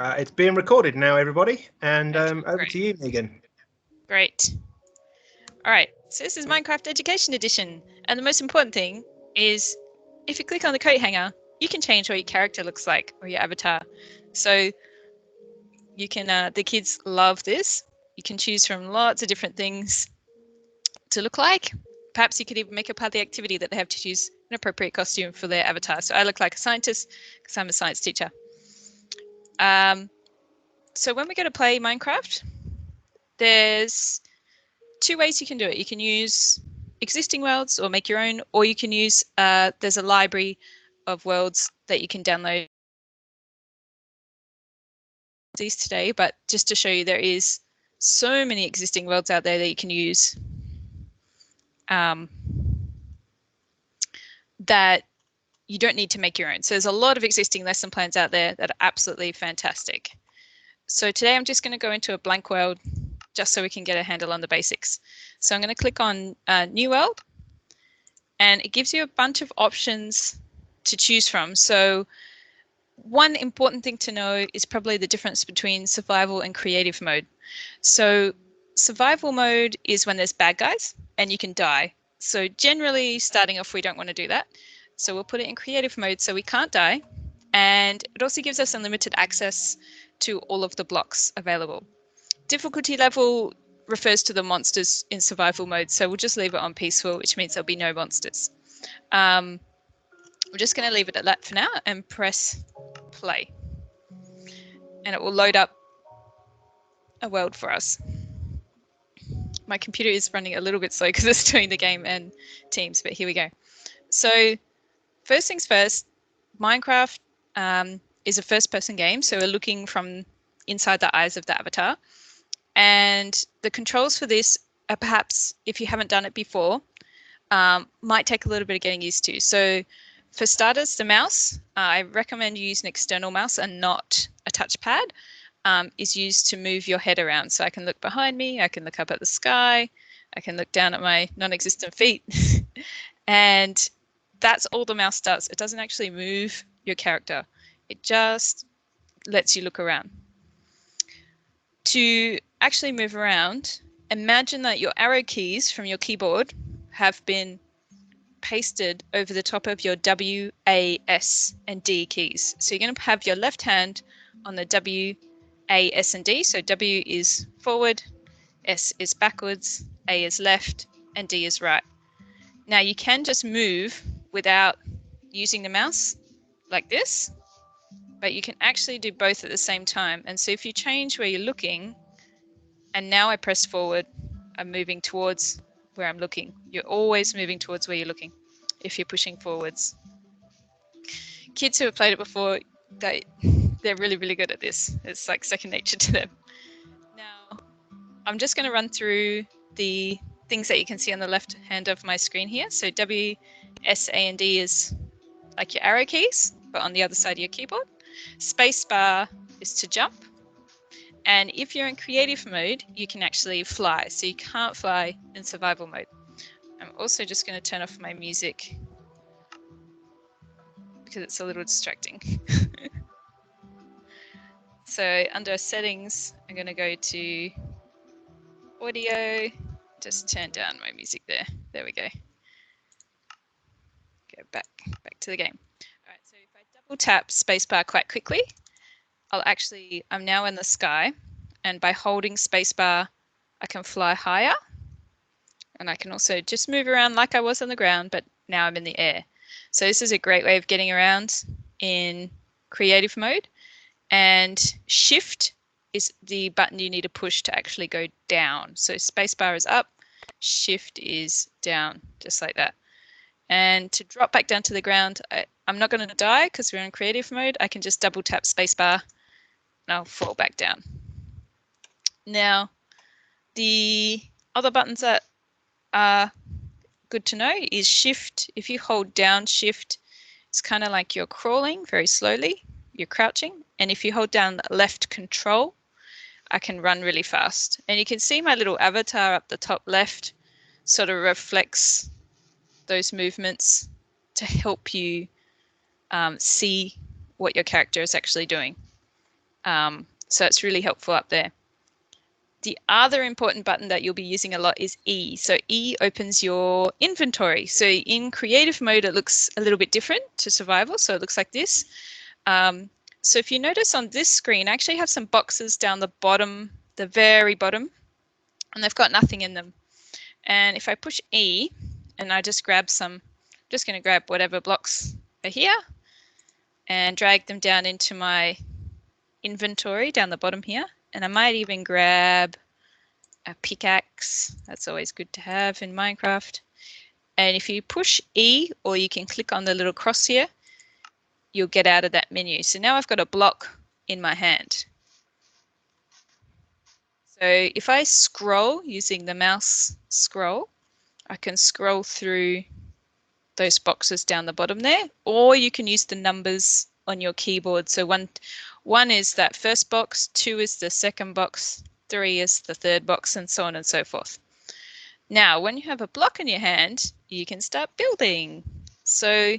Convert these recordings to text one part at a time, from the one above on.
It's being recorded now, everybody, and Okay, over great. to you, Megan. Great. All right, so this is Minecraft Education Edition, and the most important thing is if you click on the coat hanger, you can change what your character looks like or your avatar. So you can, the kids love this. You can choose from lots of different things to look like. Perhaps you could even make a part of the activity that they have to choose an appropriate costume for their avatar. So I look like a scientist because I'm a science teacher. So when we go to play Minecraft, there's two ways you can do it. You can use existing worlds or make your own, or you can use, there's a library of worlds that you can download these today, but just to show you, there is so many existing worlds out there that you can use that you don't need to make your own. So there's a lot of existing lesson plans out there that are absolutely fantastic. So today I'm just going to go into a blank world just so we can get a handle on the basics. So I'm going to click on New World, and it gives you a bunch of options to choose from. So one important thing to know is probably the difference between survival and creative mode. So survival mode is when there's bad guys and you can die. So generally starting off, we don't want to do that. So we'll put it in creative mode so we can't die. And it also gives us unlimited access to all of the blocks available. Difficulty level refers to the monsters in survival mode. So we'll just leave it on peaceful, which means there'll be no monsters. We're just going to leave it at that for now and press play. And it will load up a world for us. My computer is running a little bit slow because it's doing the game and Teams, but here we go. So first things first, Minecraft is a first-person game, so we're looking from inside the eyes of the avatar. And the controls for this are perhaps, if you haven't done it before, might take a little bit of getting used to. So for starters, the mouse, I recommend you use an external mouse and not a touchpad. Is used to move your head around. So I can look behind me, I can look up at the sky, I can look down at my non-existent feet. And that's all the mouse does. It doesn't actually move your character. It just lets you look around. To actually move around, imagine that your arrow keys from your keyboard have been pasted over the top of your W, A, S, and D keys. So you're going to have your left hand on the W, A, S, and D. So W is forward, S is backwards, A is left, and D is right. Now you can just move without using the mouse like this, but you can actually do both at the same time. And so if you change where you're looking, and now I press forward, I'm moving towards where I'm looking. You're always moving towards where you're looking if you're pushing forwards. Kids who have played it before, they're really, really good at this. It's like second nature to them. Now, I'm just going to run through the things that you can see on the left hand of my screen here. So W, S, A, and D is like your arrow keys, but on the other side of your keyboard. Spacebar is to jump. And if you're in creative mode, you can actually fly. So you can't fly in survival mode. I'm also just going to turn off my music because it's a little distracting. So under settings, I'm going to go to audio, just turn down my music there. There we go. Go back to the game. All right, so if I double tap spacebar quite quickly, I'm now in the sky, and by holding spacebar, I can fly higher. And I can also just move around like I was on the ground, but now I'm in the air. So this is a great way of getting around in creative mode. And shift is the button you need to push to actually go down. So spacebar is up, shift is down, just like that. And to drop back down to the ground, I'm not going to die because we're in creative mode. I can just double tap spacebar and I'll fall back down. Now, the other buttons that are good to know is shift. If you hold down shift, it's kind of like you're crawling very slowly, you're crouching. And if you hold down left control, I can run really fast. And you can see my little avatar up the top left sort of reflects those movements to help you see what your character is actually doing. So it's really helpful up there. The other important button that you'll be using a lot is E. So E opens your inventory. So in creative mode, it looks a little bit different to survival. So it looks like this. So if you notice on this screen, I actually have some boxes down the bottom, the very bottom, and they've got nothing in them. And if I push E and I just grab some, just going to grab whatever blocks are here and drag them down into my inventory down the bottom here. And I might even grab a pickaxe. That's always good to have in Minecraft. And if you push E, or you can click on the little cross here, you'll get out of that menu. So now I've got a block in my hand. So if I scroll using the mouse scroll, I can scroll through those boxes down the bottom there, or you can use the numbers on your keyboard. So one is that first box, 2 is the second box, 3 is the third box, and so on and so forth. Now, when you have a block in your hand, you can start building. So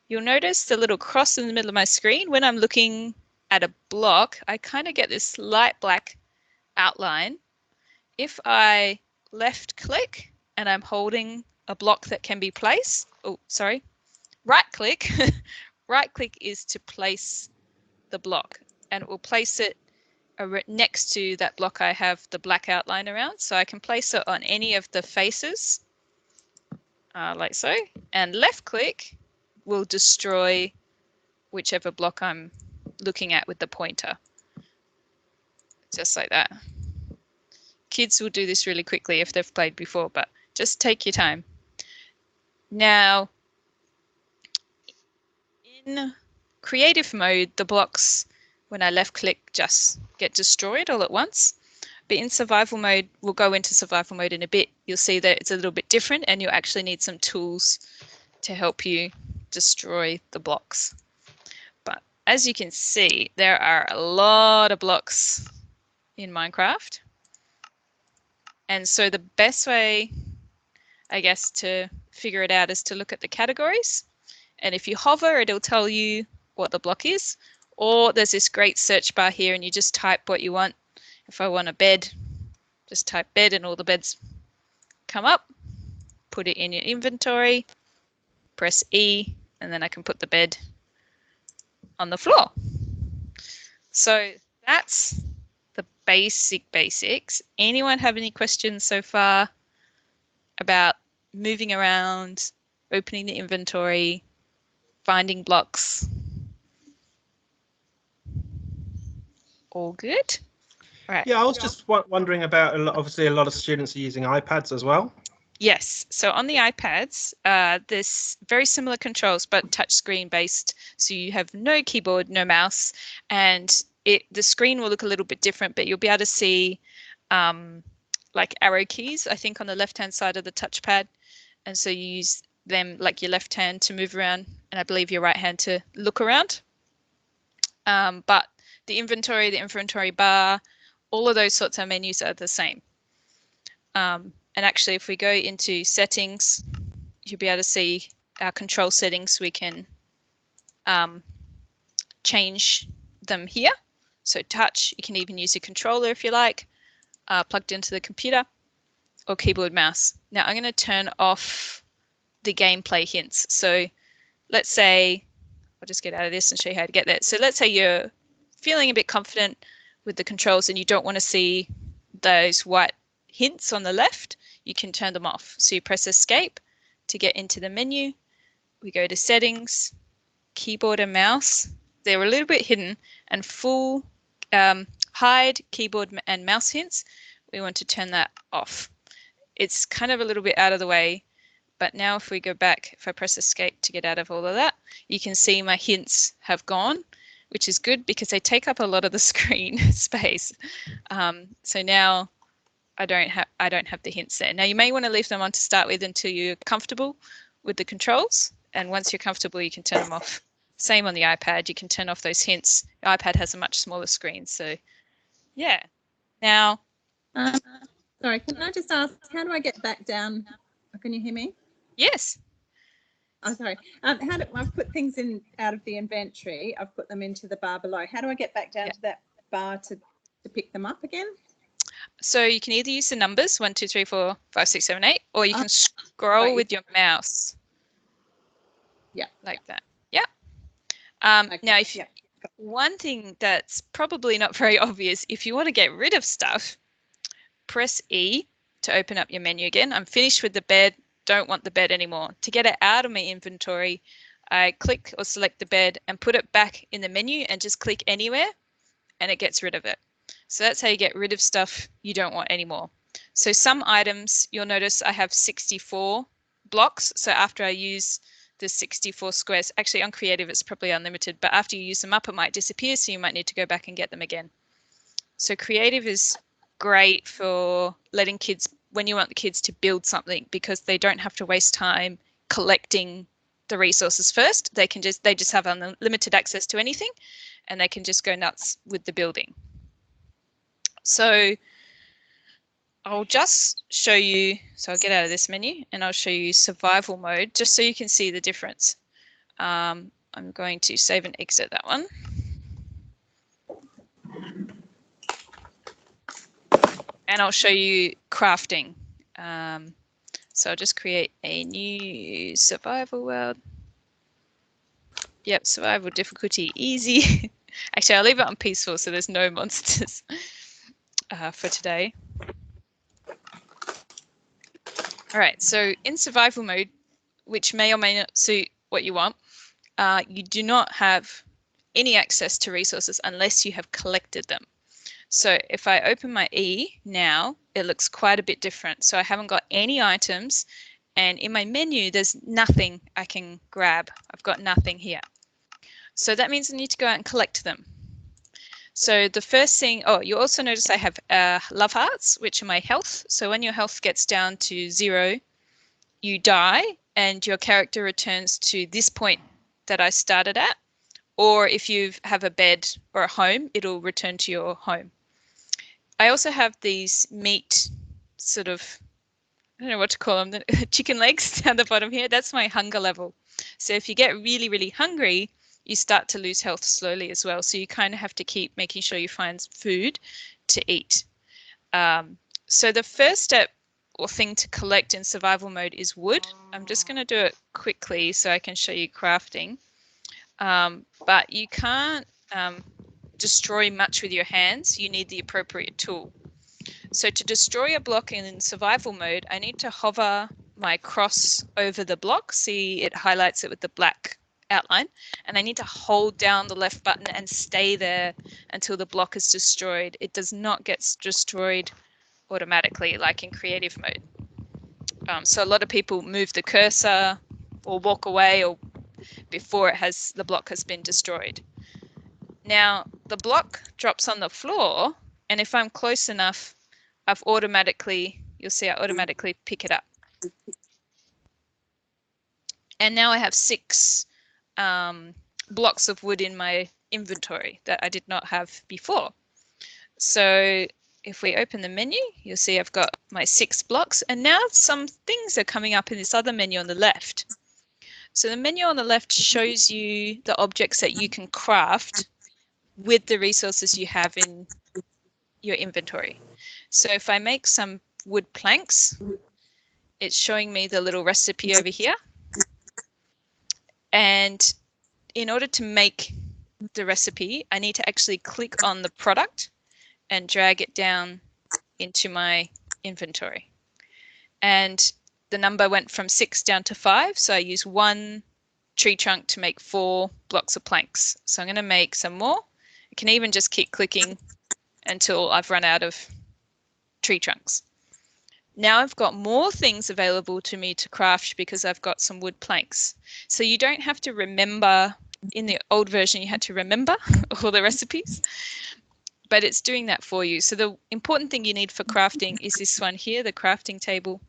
you'll notice the little cross in the middle of my screen. When I'm looking at a block, I kind of get this light black outline. If I left click and I'm holding a block that can be placed, right click, right click is to place the block, and it will place it next to that block I have the black outline around. So I can place it on any of the faces, like so, and left click will destroy whichever block I'm looking at with the pointer. Just like that. Kids will do this really quickly if they've played before, but just take your time. Now, in creative mode, the blocks, when I left click, just get destroyed all at once. But in survival mode, we'll go into survival mode in a bit. You'll see that it's a little bit different, and you'll actually need some tools to help you destroy the blocks. But as you can see, there are a lot of blocks in Minecraft. And so the best way, I guess, to figure it out is to look at the categories. And if you hover, it'll tell you what the block is. Or there's this great search bar here, and you just type what you want. If I want a bed, just type bed and all the beds come up. Put it in your inventory, press E, and then I can put the bed on the floor. So that's the basics. Anyone have any questions so far about moving around, opening the inventory, finding blocks? All good? Right. Yeah, I was just wondering about, obviously a lot of students are using iPads as well. Yes, so on the iPads, there's very similar controls, but touchscreen based. So you have no keyboard, no mouse, and the screen will look a little bit different, but you'll be able to see like arrow keys, I think, on the left-hand side of the touchpad. And so you use them, like your left hand to move around, and I believe your right hand to look around. But the inventory bar, all of those sorts of menus are the same. And actually, if we go into settings, you'll be able to see our control settings. We can change them here. So touch, you can even use a controller if you like, plugged into the computer, or keyboard mouse. Now I'm going to turn off the gameplay hints. So let's say, I'll just get out of this and show you how to get there. So let's say you're feeling a bit confident with the controls and you don't want to see those white hints on the left, you can turn them off. So you press escape to get into the menu. We go to settings, keyboard and mouse. They're a little bit hidden, and full hide keyboard and mouse hints. We want to turn that off. It's kind of a little bit out of the way, but now if we go back, if I press escape to get out of all of that, you can see my hints have gone, which is good because they take up a lot of the screen space. So now I don't have the hints there. Now you may want to leave them on to start with until you're comfortable with the controls, and once you're comfortable, you can turn them off. Same on the iPad, you can turn off those hints. The iPad has a much smaller screen, so yeah. Now, sorry, can I just ask, how do I get back down? Can you hear me? Yes. Oh, sorry. I've put things in out of the inventory. I've put them into the bar below. How do I get back down to that bar to pick them up again? So you can either use the numbers 1, 2, 3, 4, 5, 6, 7, 8, or you can scroll right. with your mouse. Yeah. Like that. Yeah. Okay. Now, if Yeah. one thing that's probably not very obvious, if you want to get rid of stuff, press E to open up your menu again. I'm finished with the bed, don't want the bed anymore. To get it out of my inventory, I click or select the bed and put it back in the menu and just click anywhere and it gets rid of it. So that's how you get rid of stuff you don't want anymore. So some items, you'll notice I have 64 blocks. So after I use the 64 squares, actually on creative it's probably unlimited, but after you use them up it might disappear, so you might need to go back and get them again. So creative is great for letting kids, when you want the kids to build something, because they don't have to waste time collecting the resources first. They just have unlimited access to anything and they can just go nuts with the building. So I'll just show you, so I'll get out of this menu and I'll show you survival mode just so you can see the difference. I'm going to save and exit that one. And I'll show you crafting. So I'll just create a new survival world. Yep, survival difficulty easy. Actually, I'll leave it on peaceful so there's no monsters for today. All right, so in survival mode, which may or may not suit what you want, you do not have any access to resources unless you have collected them. So if I open my E now, it looks quite a bit different. So I haven't got any items, and in my menu, there's nothing I can grab. I've got nothing here. So that means I need to go out and collect them. So the first thing, oh, you also notice I have love hearts, which are my health. So when your health gets down to 0, you die and your character returns to this point that I started at. Or if you have a bed or a home, it'll return to your home. I also have these meat sort of, I don't know what to call them, the chicken legs down the bottom here. That's my hunger level. So if you get really, really hungry, you start to lose health slowly as well. So you kind of have to keep making sure you find food to eat. So the first step or thing to collect in survival mode is wood. I'm just going to do it quickly so I can show you crafting. But you can't destroy much with your hands. You need the appropriate tool. So to destroy a block in survival mode, I need to hover my cross over the block. See, it highlights it with the black outline, and I need to hold down the left button and stay there until the block is destroyed. It does not get destroyed automatically like in creative mode. So a lot of people move the cursor or walk away or before the block has been destroyed. Now the block drops on the floor, and if I'm close enough, you'll see I automatically pick it up. And now I have 6 blocks of wood in my inventory that I did not have before. So if we open the menu, you'll see I've got my 6 blocks, and now some things are coming up in this other menu on the left. So the menu on the left shows you the objects that you can craft with the resources you have in your inventory. So if I make some wood planks, it's showing me the little recipe over here. And in order to make the recipe, I need to actually click on the product and drag it down into my inventory. And the number went from 6 down to 5. So I use 1 tree trunk to make 4 blocks of planks. So I'm going to make some more. I can even just keep clicking until I've run out of tree trunks. Now I've got more things available to me to craft because I've got some wood planks. So you don't have to remember, in the old version you had to remember all the recipes, but it's doing that for you. So the important thing you need for crafting is this one here, the crafting table.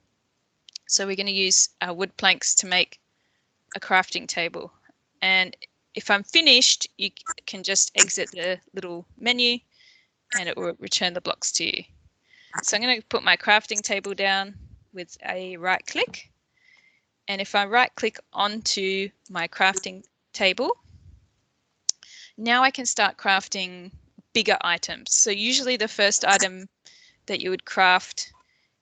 So we're going to use our wood planks to make a crafting table. And if I'm finished, you can just exit the little menu and it will return the blocks to you. So I'm going to put my crafting table down with a right click. And if I right click onto my crafting table, now I can start crafting bigger items. So usually the first item that you would craft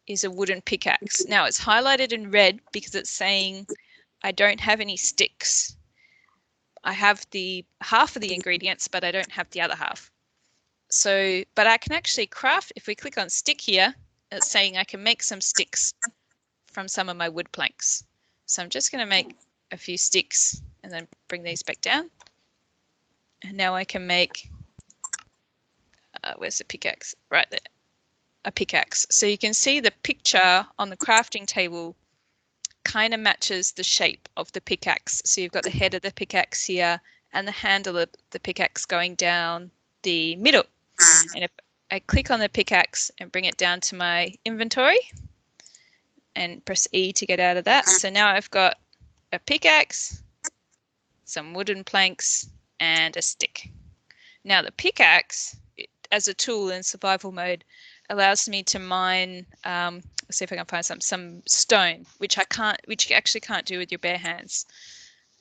is a wooden pickaxe. Now it's highlighted in red because it's saying I don't have any sticks. I have the half of the ingredients, but I don't have the other half. So, but I can actually craft, if we click on stick here, it's saying I can make some sticks from some of my wood planks. So I'm just going to make a few sticks and then bring these back down. And now I can make, where's the pickaxe? Right there, a pickaxe. So you can see the picture on the crafting table kind of matches the shape of the pickaxe. So you've got the head of the pickaxe here and the handle of the pickaxe going down the middle. And if I click on the pickaxe and bring it down to my inventory and press E to get out of that. So now I've got a pickaxe, some wooden planks, and a stick. Now the pickaxe, as a tool in survival mode, allows me to mine, let's see if I can find some stone, which you actually can't do with your bare hands.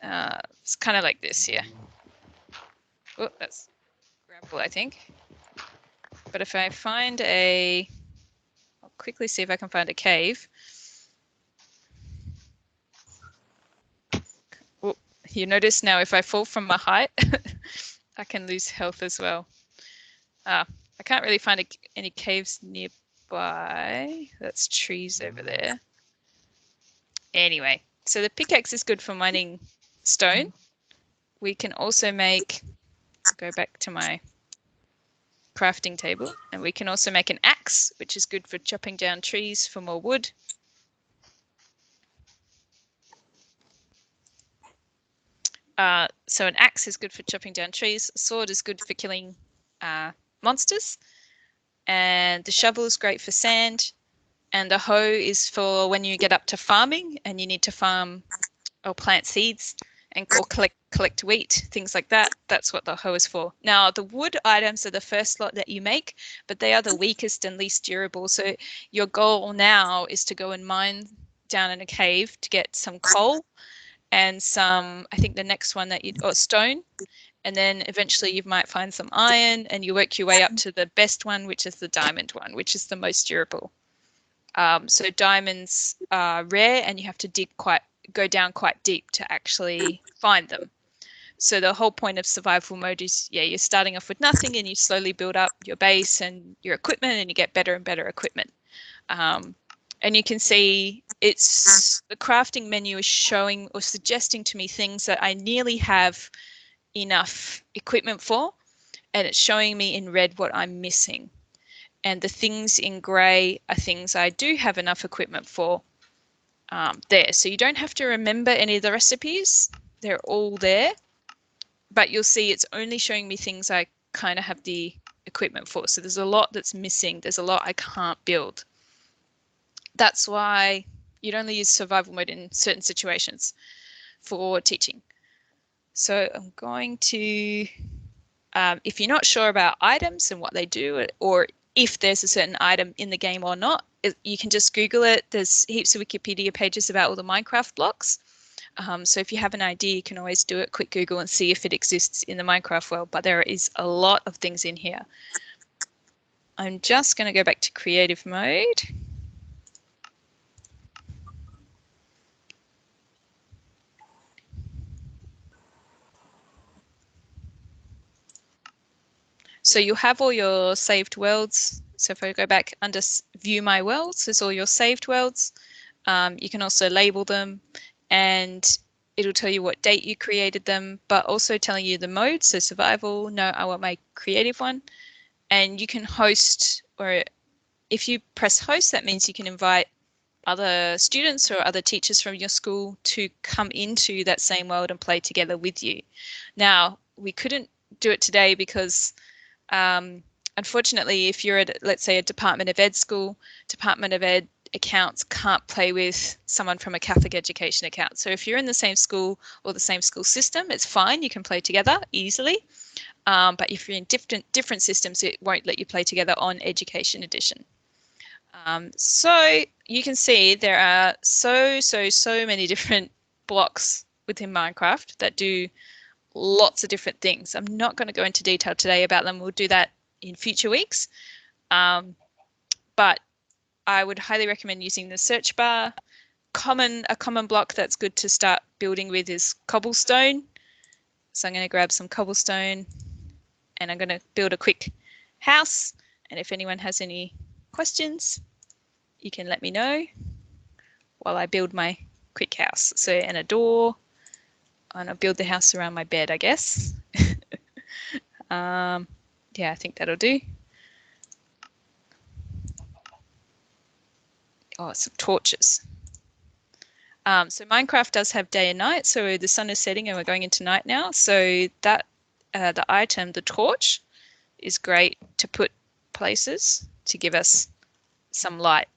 It's kind of like this here. Oh, that's gravel, I think. But if I find I'll quickly see if I can find a cave. Oh, you notice now if I fall from my height, I can lose health as well. I can't really find any caves nearby. That's trees over there. Anyway, so the pickaxe is good for mining stone. We can also make, go back to my crafting table, and we can also make an axe, which is good for chopping down trees for more wood. So an axe is good for chopping down trees. A sword is good for killing monsters, and the shovel is great for sand, and the hoe is for when you get up to farming and you need to farm or plant seeds and or collect wheat, things like that. That's what the hoe is for. Now the wood items are the first lot that you make, but they are the weakest and least durable. So your goal now is to go and mine down in a cave to get some coal and some, I think the next one that stone, and then eventually you might find some iron, and you work your way up to the best one, which is the diamond one, which is the most durable. So diamonds are rare, and you have to go down quite deep to actually find them. So the whole point of survival mode is, you're starting off with nothing, and you slowly build up your base and your equipment, and you get better and better equipment. And you can see the crafting menu is showing or suggesting to me things that I nearly have enough equipment for, and it's showing me in red what I'm missing. And the things in grey are things I do have enough equipment for there. So you don't have to remember any of the recipes. They're all there. But you'll see it's only showing me things I kind of have the equipment for. So there's a lot that's missing. There's a lot I can't build. That's why you'd only use survival mode in certain situations for teaching. So I'm going to, if you're not sure about items and what they do, or if there's a certain item in the game or not, you can just Google it. There's heaps of Wikipedia pages about all the Minecraft blocks. So if you have an idea, you can always do a quick Google and see if it exists in the Minecraft world, but there is a lot of things in here. I'm just going to go back to creative mode. So you'll have all your saved worlds. So if I go back under view my worlds, there's all your saved worlds. You can also label them, and it'll tell you what date you created them, but also telling you the mode. So survival, no, I want my creative one. And you can host, or if you press host, that means you can invite other students or other teachers from your school to come into that same world and play together with you. Now, we couldn't do it today because unfortunately, if you're at, let's say, a Department of Ed school, Department of Ed accounts can't play with someone from a Catholic education account. So if you're in the same school or the same school system, it's fine. You can play together easily. But if you're in different systems, it won't let you play together on Education Edition. So you can see there are so many different blocks within Minecraft that do lots of different things. I'm not going to go into detail today about them. We'll do that in future weeks. But I would highly recommend using the search bar. A common block that's good to start building with is cobblestone. So I'm going to grab some cobblestone and I'm going to build a quick house. And if anyone has any questions, you can let me know while I build my quick house. So, and a door, and I'll build the house around my bed, I guess. Yeah, I think that'll do. Oh, some torches. So Minecraft does have day and night. So the sun is setting and we're going into night now. So that the item, the torch, is great to put places to give us some light.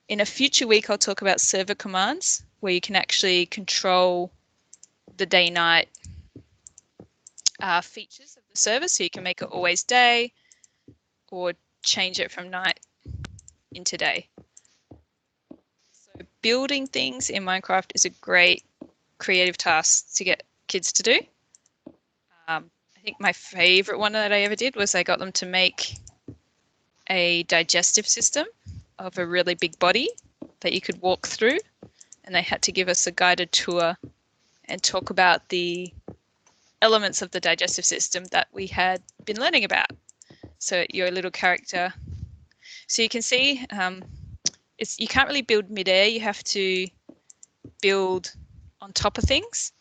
In a future week, I'll talk about server commands where you can actually control the day-night features of the server. So you can make it always day or change it from night into day. So building things in Minecraft is a great creative task to get kids to do. I think my favorite one that I ever did was I got them to make a digestive system of a really big body that you could walk through, and they had to give us a guided tour and talk about the elements of the digestive system that we had been learning about. So your little character, so you can see you can't really build midair, you have to build on top of things.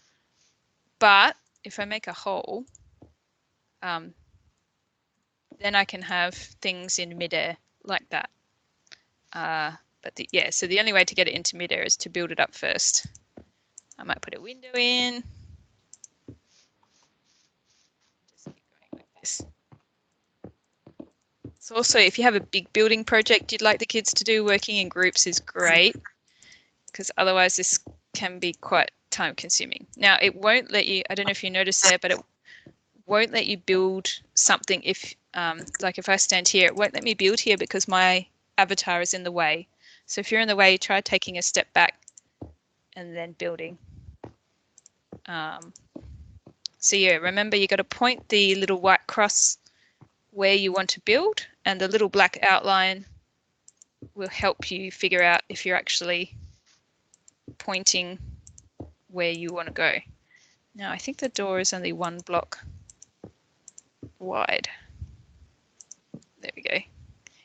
But if I make a hole, then I can have things in midair like that. So the only way to get it into midair is to build it up first. I might put a window in. Just keep going like this. So also, if you have a big building project you'd like the kids to do, working in groups is great, because otherwise this can be quite time consuming. Now it won't let you, I don't know if you noticed there, but it won't let you build something if, like if I stand here, it won't let me build here because my avatar is in the way. So if you're in the way, try taking a step back and then building. So yeah, remember you got to point the little white cross where you want to build, and the little black outline will help you figure out if you're actually pointing where you want to go. Now I think the door is only 1 block wide. There we go.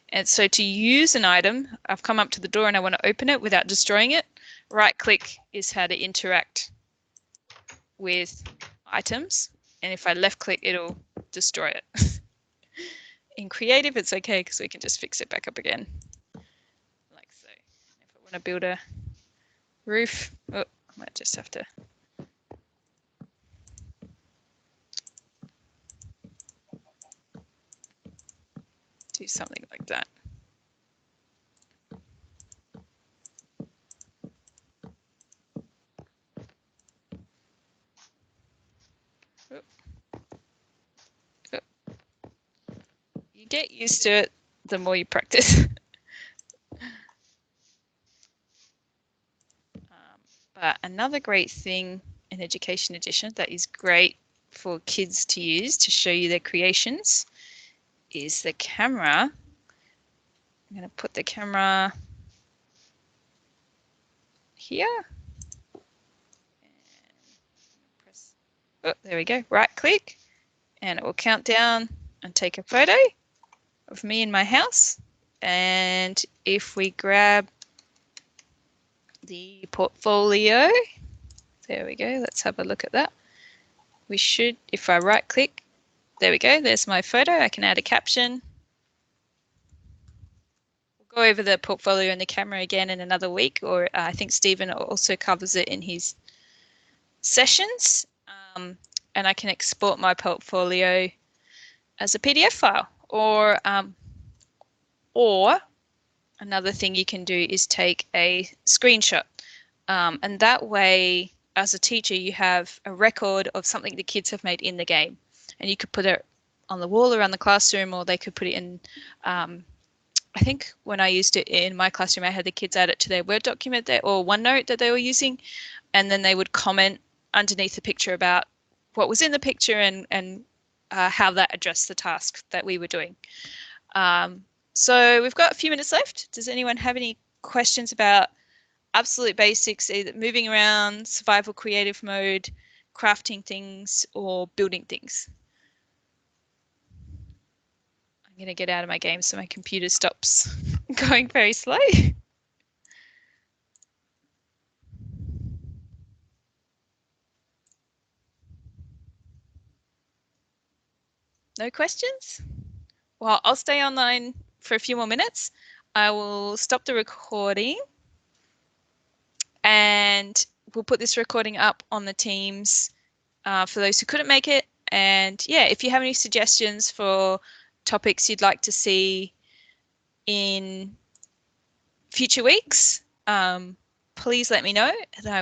And so to use an item, I've come up to the door and I want to open it without destroying it. Right click is how to interact with items. And if I left click, it'll destroy it. In creative, it's okay because we can just fix it back up again. Like so. If I want to build a roof, oh, I might just have to do something like that. You get used to it the more you practice. But another great thing in Education Edition that is great for kids to use to show you their creations is the camera. I'm going to put the camera here. And press, oh, there we go. Right click and it will count down and take a photo of me in my house. And if we grab the portfolio, there we go. Let's have a look at that. We should, if I right click, there we go. There's my photo. I can add a caption. We'll go over the portfolio and the camera again in another week, or I think Stephen also covers it in his sessions. And I can export my portfolio as a PDF file, or another thing you can do is take a screenshot. And that way, as a teacher, you have a record of something the kids have made in the game. And you could put it on the wall around the classroom, or they could put it in, I think when I used it in my classroom, I had the kids add it to their Word document there, or OneNote that they were using. And then they would comment underneath the picture about what was in the picture and how that addressed the task that we were doing. So we've got a few minutes left. Does anyone have any questions about absolute basics, either moving around, survival creative mode, crafting things, or building things? I'm going to get out of my game so my computer stops going very slow. No questions? Well, I'll stay online for a few more minutes. I will stop the recording and we'll put this recording up on the Teams for those who couldn't make it. And yeah, if you have any suggestions for topics you'd like to see in future weeks, please let me know and I